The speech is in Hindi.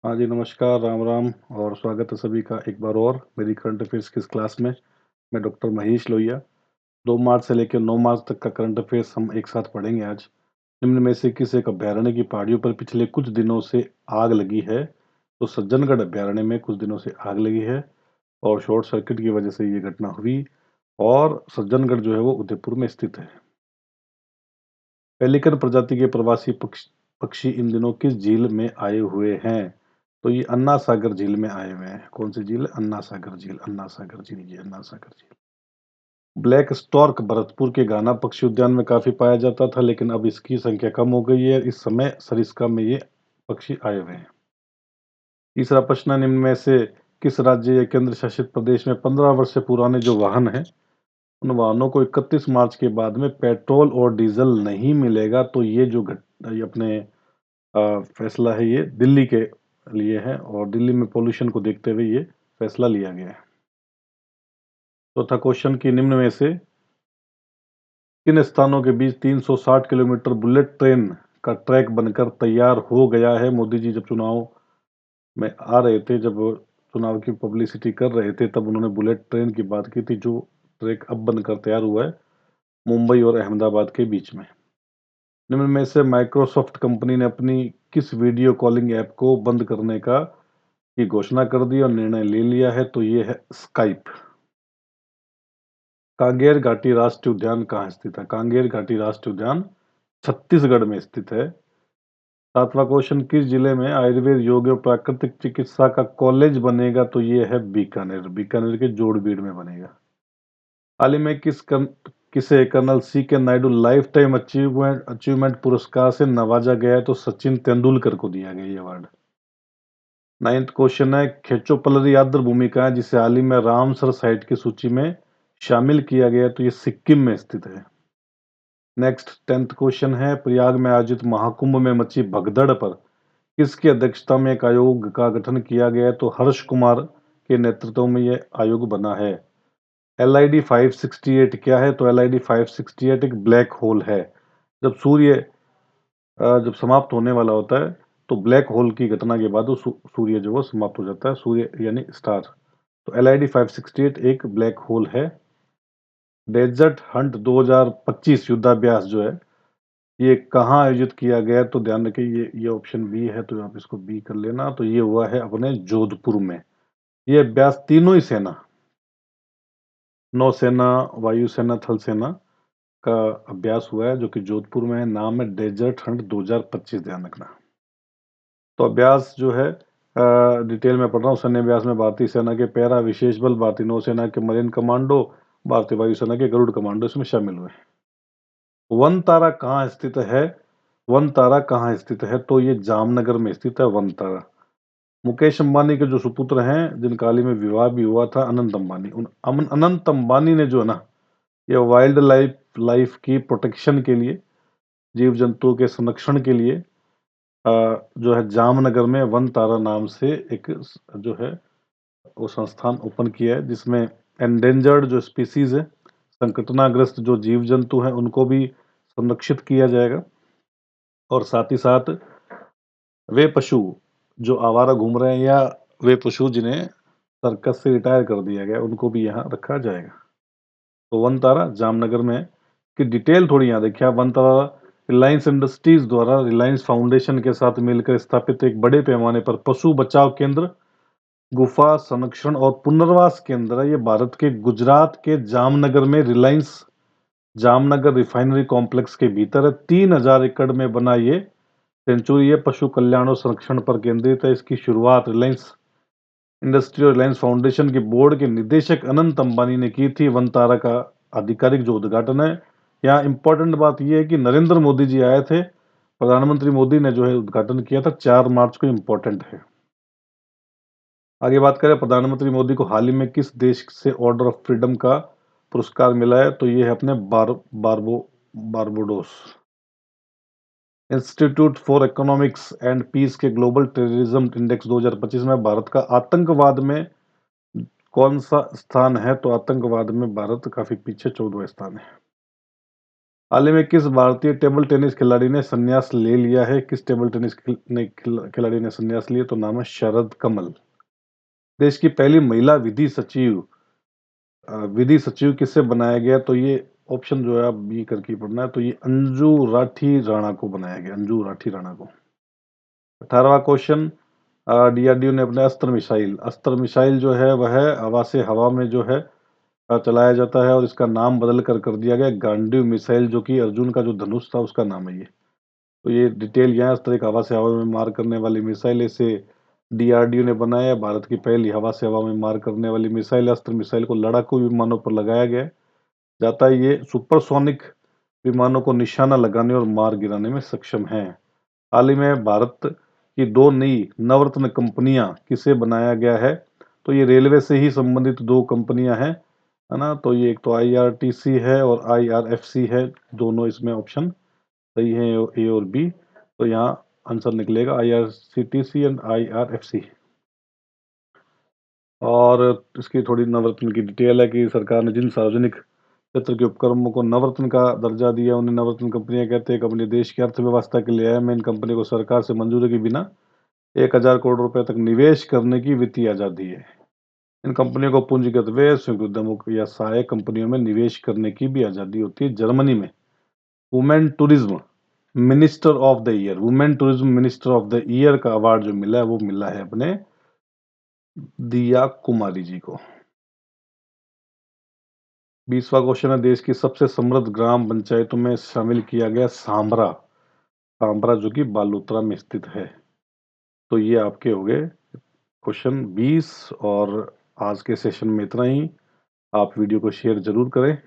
हाँ जी, नमस्कार, राम राम और स्वागत है सभी का एक बार और मेरी करंट अफ़ेयर्स की इस क्लास में। मैं डॉक्टर महेश लोहिया। 2 मार्च से लेकर 9 मार्च तक का करंट अफ़ेयर्स हम एक साथ पढ़ेंगे आज। निम्न में से किस एक अभयारण्य की पहाड़ियों पर पिछले कुछ दिनों से आग लगी है? तो सज्जनगढ़ अभयारण्य में कुछ दिनों से आग लगी है और शॉर्ट सर्किट की वजह से ये घटना हुई और सज्जनगढ़ जो है वो उदयपुर में स्थित है। पेलिकन प्रजाति के प्रवासी पक्षी इन दिनों किस झील में आए हुए हैं? तो ये अन्ना सागर झील में आए हुए हैं। कौन सी झील है? अन्ना सागर झील, अन्ना सागर झील, ये अन्ना सागर झील। ब्लैक स्टॉर्क भरतपुर के घाना पक्षी उद्यान में काफी पाया जाता था, लेकिन अब इसकी संख्या कम हो गई है। इस समय सरिस्का में ये पक्षी आए हुए हैं। तीसरा प्रश्न है, निम्न में से किस राज्य या केंद्र शासित प्रदेश में 15 वर्ष से पुराने जो वाहन हैं, उन वाहनों को 31 मार्च के बाद में पेट्रोल और डीजल नहीं मिलेगा? तो ये जो ये अपने फैसला है, ये दिल्ली के लिए है और दिल्ली में पॉल्यूशन को देखते हुए ये फैसला लिया गया है। चौथा क्वेश्चन कि निम्न में से किन स्थानों के बीच 360 किलोमीटर बुलेट ट्रेन का ट्रैक बनकर तैयार हो गया है? मोदी जी जब चुनाव में आ रहे थे, जब चुनाव की पब्लिसिटी कर रहे थे, तब उन्होंने बुलेट ट्रेन की बात की थी, जो ट्रैक अब बनकर तैयार हुआ है मुंबई और अहमदाबाद के बीच में। निम्न में से माइक्रोसॉफ्ट कंपनी ने अपनी किस वीडियो कॉलिंग ऐप को बंद करने का की घोषणा कर दी और निर्णय ले लिया है? तो ये है स्काइप। कांगेर घाटी राष्ट्रीय उद्यान कहाँ स्थित है? कांगेर घाटी राष्ट्रीय उद्यान छत्तीसगढ़ में स्थित है। सातवां क्वेश्चन, किस जिले में आयुर्वेद, योग और प्राकृतिक चिकित्सा का कॉलेज बनेगा? तो ये है बीकानेर। बीकानेर के जोड़बीड़ में बनेगा। हाल ही में किसे कर्नल सी के नायडू लाइफ टाइम अचीवमेंट पुरस्कार से नवाजा गया है? तो सचिन तेंदुलकर को दिया गया ये अवार्ड। नाइन्थ क्वेश्चन है, खेचोपलरी आर्द्र भूमि कहाँ है जिसे हाल ही में रामसर साइट की सूची में शामिल किया गया? तो ये सिक्किम में स्थित है। नेक्स्ट 10th क्वेश्चन है, प्रयाग में आयोजित महाकुंभ में मची भगदड़ पर किसकी अध्यक्षता में एक आयोग का गठन किया गया है? तो हर्ष कुमार के नेतृत्व में यह आयोग बना है। LID 568 क्या है? तो LID 568 एक ब्लैक होल है। जब सूर्य जब समाप्त होने वाला होता है, तो ब्लैक होल की घटना के बाद वो सूर्य जो वो समाप्त हो जाता है। सूर्य यानी स्टार। तो LID 568 एक ब्लैक होल है। डेजर्ट हंट 2025 युद्धाभ्यास जो है, ये कहाँ आयोजित किया गया है? तो ध्यान रखिए, ये ऑप्शन बी है, तो आप इसको बी कर लेना। तो ये हुआ है अपने जोधपुर में। ये अभ्यास तीनों ही सेना, नौसेना, वायुसेना, थल सेना का अभ्यास हुआ है, जो कि जोधपुर में है। नाम है डेजर्ट हंट 2025, ध्यान रखना। तो अभ्यास जो है डिटेल में पढ़ रहा हूँ। सैन्य अभ्यास में भारतीय सेना के पैरा विशेष बल, भारतीय नौसेना के मरीन कमांडो, भारतीय वायुसेना के गरुड़ कमांडो इसमें शामिल हुए। वन तारा कहाँ स्थित है? वन तारा कहाँ स्थित है? तो ये जामनगर में स्थित है वन तारा। मुकेश अंबानी के जो सुपुत्र हैं, जिनका हाल ही में विवाह भी हुआ था, अनंत अंबानी, अनंत अंबानी ने जो है ना, ये वाइल्ड लाइफ लाइफ की प्रोटेक्शन के लिए, जीव जंतुओं के संरक्षण के लिए जो है जामनगर में वन तारा नाम से एक जो है वो संस्थान ओपन किया है, जिसमें एंडेंजर्ड जो स्पीसीज है, संकटनाग्रस्त जो जीव जंतु हैं, उनको भी संरक्षित किया जाएगा। और साथ ही साथ वे पशु जो आवारा घूम रहे हैं, या वे पशु जिन्हें सर्कस से रिटायर कर दिया गया, उनको भी यहाँ रखा जाएगा। तो वन तारा जामनगर में है। कि डिटेल थोड़ी यहाँ देखिए आप। वन तारा रिलायंस इंडस्ट्रीज द्वारा रिलायंस फाउंडेशन के साथ मिलकर स्थापित एक बड़े पैमाने पर पशु बचाव केंद्र, गुफा संरक्षण और पुनर्वास केंद्र है। ये भारत के गुजरात के जामनगर में रिलायंस जामनगर रिफाइनरी कॉम्प्लेक्स के भीतर है। 3000 एकड़ में बना ये सेंचुरी है, पशु कल्याण और संरक्षण पर केंद्रित है। इसकी शुरुआत रिलायंस इंडस्ट्री और रिलायंस फाउंडेशन के बोर्ड के निदेशक अनंत अंबानी ने की थी। वन तारा का आधिकारिक जो उद्घाटन है, यहाँ इंपॉर्टेंट बात यह है कि नरेंद्र मोदी जी आए थे। प्रधानमंत्री मोदी ने जो है उद्घाटन किया था 4 मार्च को। इंपॉर्टेंट है। आगे बात करें, प्रधानमंत्री मोदी को हाल ही में किस देश से ऑर्डर ऑफ फ्रीडम का पुरस्कार मिला है? तो ये है अपने Barbados. Institute for economics and peace के ग्लोबल टेररिज्म इंडेक्स 2025 में भारत का आतंकवाद में कौन सा स्थान है? तो आतंकवाद में भारत काफी पीछे, 14वां स्थान है। हाल ही में किस भारतीय टेबल टेनिस खिलाड़ी ने संन्यास ले लिया है? किस टेबल टेनिस खिलाड़ी ने संन्यास लिया? तो नाम है शरद कमल। देश की पहली महिला विधि सचिव किससे बनाया गया? तो ये ऑप्शन जो है आप बी करके ही पढ़ना है, तो ये अंजू राठी राणा को बनाया गया, अंजू राठी राणा को। 18वां क्वेश्चन, डीआरडीओ ने अपने अस्त्र मिसाइल जो है वह हवा से हवा में जो है चलाया जाता है और इसका नाम बदल कर दिया गया गांडीव मिसाइल, जो कि अर्जुन का जो धनुष था उसका नाम है ये। तो ये डिटेल यहाँ अस्त्र एक हवा से हवा में मार करने वाली मिसाइल, इसे डीआरडीओ ने बनाया है। भारत की पहली हवा से हवा में मार करने वाली मिसाइल, अस्त्र मिसाइल को लड़ाकू विमानों पर लगाया गया है। जाता है ये सुपरसोनिक विमानों को निशाना लगाने और मार गिराने में सक्षम है। हाल ही में भारत की 2 नई नवरत्न कंपनियां किसे बनाया गया है? तो ये रेलवे से ही संबंधित 2 कंपनियां हैं, है ना? तो ये एक तो आईआरटीसी है और आईआरएफसी है, दोनों इसमें ऑप्शन सही है, ए और बी। तो यहाँ आंसर निकलेगा आईआरसीटीसी एंड आईआरएफसी। और इसकी थोड़ी नवरत्न की डिटेल है कि सरकार ने जिन सार्वजनिक क्षेत्र के उपक्रमों को नवरत्न का दर्जा दिया, उन्हें नवरत्न कंपनियां कहते हैं। कंपनी देश की अर्थव्यवस्था के लिए अहम है। इन कंपनी को सरकार से मंजूरी के बिना 1000 करोड़ रुपए तक निवेश करने की वित्तीय आजादी है। इन कंपनियों को पूंजीगत व्यय, संयुक्त उद्यमों या सहायक कंपनियों में निवेश करने की भी आजादी होती है। जर्मनी में women tourism minister of the year, women tourism minister of the year का अवार्ड जो मिला है वो मिला है अपने दिया कुमारी जी को। 20वां क्वेश्चन है, देश की सबसे समृद्ध ग्राम पंचायतों में शामिल किया गया सांभरा, जो कि बालोतरा में स्थित है। तो ये आपके हो गए क्वेश्चन 20। और आज के सेशन में इतना ही। आप वीडियो को शेयर जरूर करें।